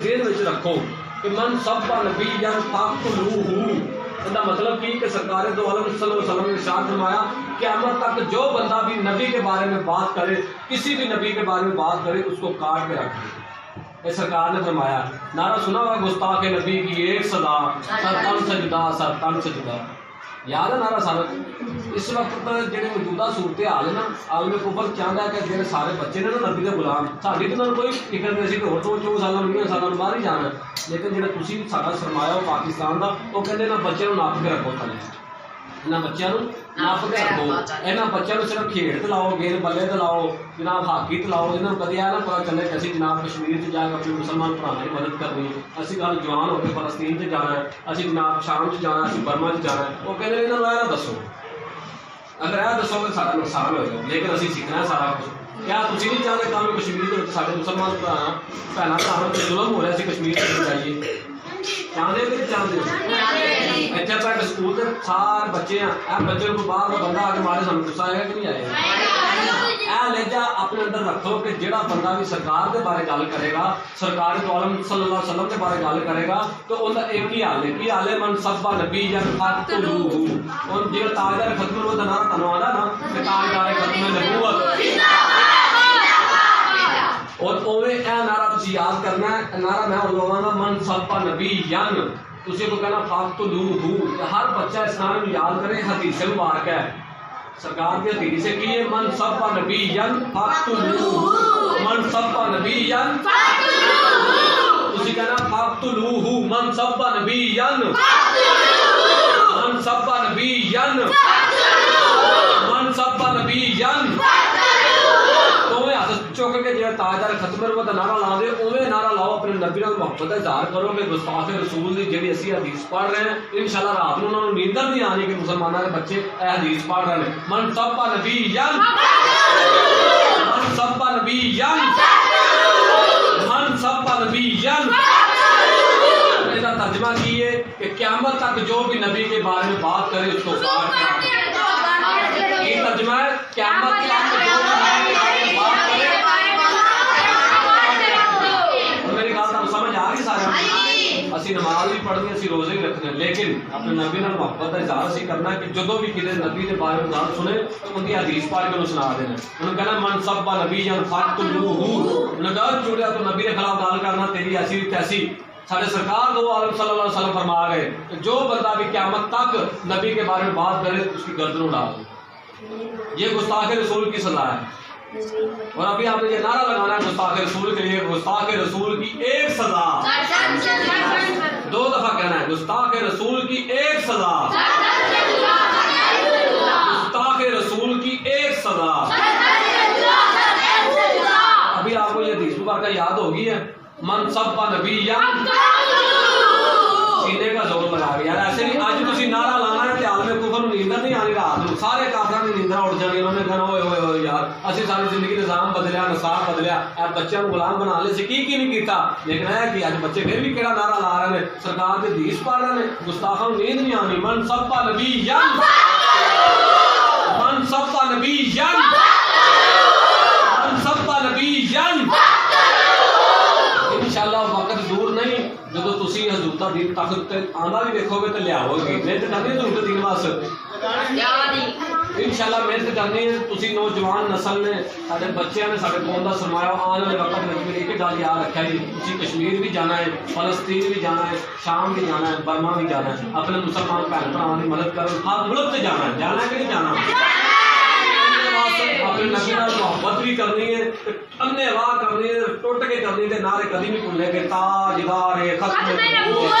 ذہن وچ رکھو کہ من سب نبی جن فاقتلوہ، اس کا مطلب کی کہ سرکار دو عالم صلی اللہ علیہ وسلم نے ارشاد فرمایا قیامت تک جو بندہ بھی نبی کے بارے میں بات کرے، کسی بھی نبی کے بارے میں بات کرے، اس کو کاٹ کے رکھ دے۔ سرکار نے فرمایا، نعرہ سنا ہوا گستاخ نبی کی ایک سزا، سر تن سے جدا، سر تن سے جدا۔ یاد ہے نعرہ صاحب؟ اس وقت جہے موجودہ صورتحال ہے نا، عالم کفر چاہتا ہے کہ جہاں سارے بچے نے نا نبی کے غلام، ساری تو کوئی فکر نہیں سی کہ ہو تو 14 سال 20 سال باہر ہی جانا ہے، لیکن جہاں تھی سارا سرمایہ ہو پاکستان کا، وہ کہتے ہیں بچے ناپ کے رکھو تھلے، یہاں بچوں ناپ کے رکھو، یہاں بچوں صرف کھیڈ دلاؤ، گیند بلے دلاؤ، جناب ہاکی دلاؤ، یہاں کدی آ پتا چلے کہ اسی جناب کشمیر سے جا کے اپنے مسلمان بھراؤں کی مدد کرنی ہے، اسی گل جوان ہو کے فلسطین سے جانا ہے، اسی جناب شام سے جانا ہے، اسی برما سے جانا ہے، وہ کہتے ہیں یہاں یہ دسو، اگر یہ دسو کہ سارا نقصان ہوئے گا، لیکن اسی سیکھنا ہے سارا کچھ۔ کیا تھی نہیں چاہتے کہ کشمیر کے سارے مسلمان بھن بھراواں سے ظلم ہو رہا ہے، کشمیر سے جائیے؟ چاہتے کہ نہیں چاہتے؟ اتنے پہ سکول کے سارے بچے ہیں، بچے کو باہر کا بندہ آ کے مارے سانو غصہ آئے گا کہ نہیں آئے گا؟ اے لہجہ اپنے اندر رکھو کہ جہاں بندہ بھی سرکار کے بارے گل کرے گا، سرکار دو عالم صلی اللہ علیہ وسلم کے بارے گل کرے گا، تو ان کا ایک ہی حال ہے، کی حال ہے؟ من سب نبی جن فاقتلوہ۔ اور جی تاجدار ختم نبوت کا نعرہ تنوع آ نا کہ تاجدار ختم نبوت، اور اوے اے نعرہ تسی یاد کرنا ہے، نعرہ میں لواں گا من سب نبی ین، تسی کو کہنا فاقتلوہ، ہر بچہ اس نعرے کو یاد کرے، حدیث مبارک ہے، سرکار کی حدیث سے کی ہے، من سب نبی ین فاقتلوہ، من سب نبی ین فاقتلوہ، تسی کہنا فاقتلوہ، من سب نبی ین فاقتلوہ، من سب نبی ین فاقتلوہ، من سب نبی ین چوک کے جہاں تاجدار ختم نبوت کا نعرہ لا دے، اوے نعرہ لاؤ، اپنے نبی نال محبت کا اظہار کرو کہ گستاخ رسول دی جہی اسی حدیث پڑھ رہے ہیں، انشاءاللہ رات نو انہوں نے نیندر نہیں آنی کہ مسلمانوں کے بچے اے حدیث پڑھ رہے ہیں۔ من سب نبی ین، من سب نبی ین، من سب نبی ین، اس کا ترجمہ کی ہے کہ قیامت تک جو بھی نبی کے بارے میں بات کرے اس کو کاٹ کے، یہ ترجمہ ہے قیامت تک جو بھی نبی کے بارے میں بات کرے۔ سمجھ آ گئی سارا؟ اسی نماز بھی پڑھنی، اسی روزے بھی رکھنے، لیکن اپنے نبی نال محبت کا اظہار اسی کرنا کہ جدو بھی کسی نبی کے بارے میں گل سنے تو ان کی حدیث پڑھ کے انہوں سنا دینا، انہوں کہنا من سب نبی جن فاقتلوہ، انہوں کہا چڑیا تو نبی کے خلاف گل کرنا تیری ایسی تیسی۔ سارے سرکار دو عالم صلی اللہ علیہ وسلم فرما گئے کہ جو بندہ بھی قیامت تک نبی کے بارے میں بات کرے اس کی گردن اڑا دو، یہ گستاخ رسول کی سزا ہے۔ اور ابھی آپ نے یہ نعرہ لگانا ہے گستاخ رسول کے لیے، گستاخ رسول کی ایک سزا، 2 دفعہ کہنا ہے، گستاخ رسول کی ایک سزا، گستاخ رسول کی ایک سزا۔ ابھی آپ کو یہ حدیث مبارکہ یاد ہوگی ہے، من سب نبی ین، سینے کا زور لگا گیا یار، ایسے نہیں آج تسی نعرہ لانا ہے تے عالم کفر نوں نیندر نہیں آنی رات نوں، سارے کافراں دی نیندر اڑ جانی، انہوں نے کہنا اوئے ہوئے ہوئے یار اسی ساری زندگی نظام بدلیا، نصاب بدلیا، اے بچیاں نوں غلام بنا لے سی کی نہیں کیتا، لیکن اے کہ اج بچے پھر بھی کیڑا نعرہ لا رہے ہیں، سرکار دے حدیث پڑھ رہے ہیں، گستاخاں نوں نیند نہیں آنی۔ من سب نبی ین، من سب نبی ین، من سب نبی ین، انشاءاللہ وقت دور نہیں جدو تسی حضور دا دین تخت تے آندا بھی دیکھو گے تے لیاؤ گے، محنت کرنی ہے حضور دے دین واسطے، انشاءاللہ محنت کرنی ہے۔ تسی نوجوان نسل نے، سارے بچیاں نے، سارے قوم دا سرمایہ آنے والے وقت میں ایک گل یاد رکھا جی، تسی کشمیر بھی جانا ہے، فلسطین بھی جانا ہے، شام بھی جانا ہے، برما بھی جانا ہے، اپنے مسلمان بھن بھراواں دی مدد کرو، ہر ملک تے جانا ہے، جانا ہے کہ نہیں جانا؟ اپنے نبی نال محبت بھی کرنی ہے، انے واہ کرنی ہے، ٹوٹ کے کرنی ہے، نعرے کبھی نہیں بھولے کہ تاجدار ختم نبوت۔